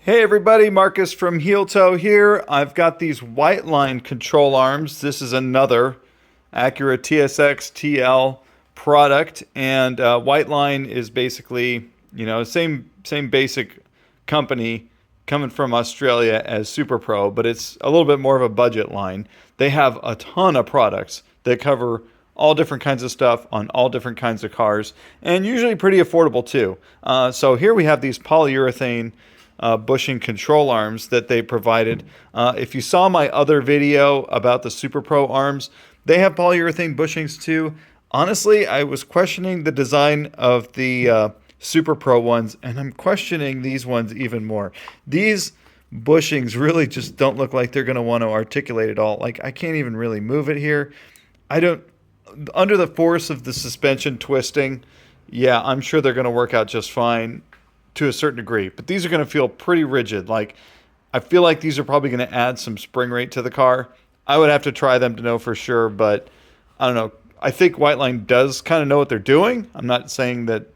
Hey everybody, Marcus from Heel Toe here. I've got these Whiteline control arms. This is another Acura TSX TL product, and Whiteline is basically, same basic company coming from Australia as Super Pro, but it's a little bit more of a budget line. They have a ton of products that cover all different kinds of stuff on all different kinds of cars, and usually pretty affordable too. So here we have these polyurethane bushing control arms that they provided. If you saw my other video about the Super Pro arms, they have polyurethane bushings too. Honestly, I was questioning the design of the Super Pro ones, and I'm questioning these ones even more. These bushings really just don't look like they're going to want to articulate at all. Like, I can't even really move it here. I don't, under the force of the suspension twisting, yeah, I'm sure they're going to work out just fine to a certain degree, but these are going to feel pretty rigid. Like, I feel like these are probably going to add some spring rate to the car. I would have to try them to know for sure, but I don't know. I think Whiteline does kind of know what they're doing. I'm not saying that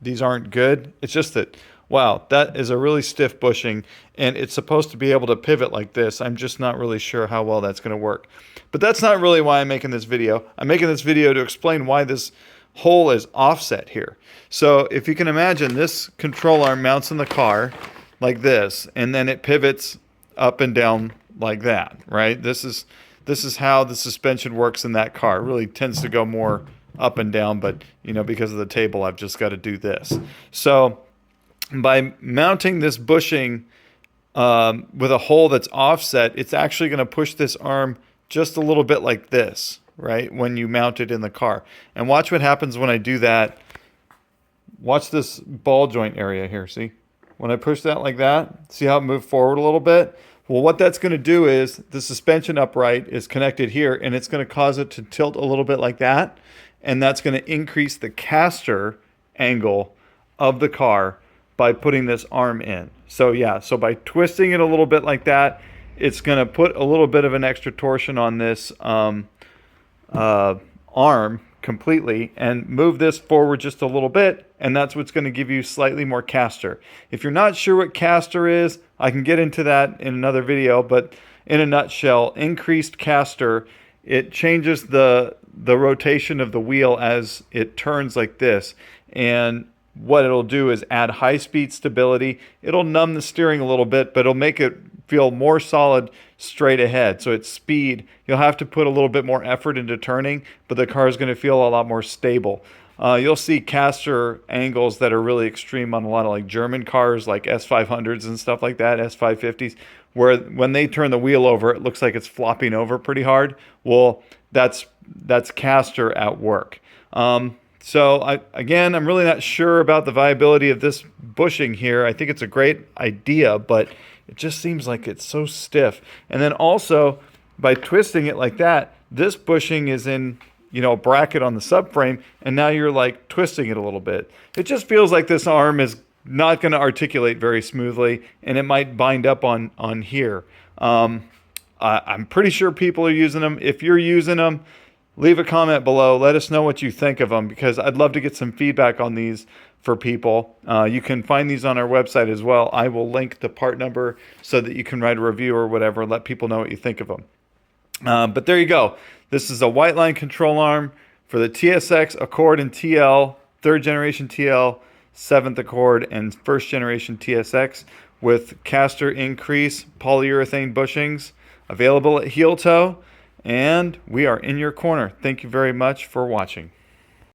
these aren't good. It's just that, wow, that is a really stiff bushing, and it's supposed to be able to pivot like this. I'm just not really sure how well that's going to work. But that's not really why I'm making this video. I'm making this video to explain why this hole is offset here. So if you can imagine, this control arm mounts in the car like this, and then it pivots up and down like that, right? This is how the suspension works in that car. It really tends to go more up and down, but because of the table, I've just got to do this. So by mounting this bushing with a hole that's offset, it's actually going to push this arm just a little bit like this, right, when you mount it in the car. And watch what happens when I do that. Watch this ball joint area here, see? When I push that like that, see how it moved forward a little bit? Well, what that's going to do is the suspension upright is connected here, and it's going to cause it to tilt a little bit like that, and that's going to increase the caster angle of the car by putting this arm in. So yeah, so by twisting it a little bit like that, it's going to put a little bit of an extra torsion on this arm completely and move this forward just a little bit, and that's what's going to give you slightly more caster. If you're not sure what caster is, I can get into that in another video, but in a nutshell, increased caster, it changes the rotation of the wheel as it turns like this, and what it'll do is add high-speed stability. It'll numb the steering a little bit, but it'll make it feel more solid straight ahead. So it's speed. You'll have to put a little bit more effort into turning, but the car is going to feel a lot more stable. You'll see caster angles that are really extreme on a lot of like German cars, like S500s and stuff like that, S550s, where when they turn the wheel over, it looks like it's flopping over pretty hard. Well, that's caster at work. So I'm really not sure about the viability of this bushing here. I think it's a great idea, but it just seems like it's so stiff. And then also, by twisting it like that, this bushing is in, a bracket on the subframe, and now you're like twisting it a little bit. It just feels like this arm is not going to articulate very smoothly, and it might bind up on here. I'm pretty sure people are using them. If you're using them, leave a comment below. Let us know what you think of them, because I'd love to get some feedback on these for people. You can find these on our website as well. I will link the part number so that you can write a review or whatever and let people know what you think of them. But there you go. This is a Whiteline control arm for the TSX, Accord, and TL, 3rd generation TL, 7th Accord, and 1st generation TSX with caster increase polyurethane bushings, available at Heel Toe. And we are in your corner. Thank you very much for watching.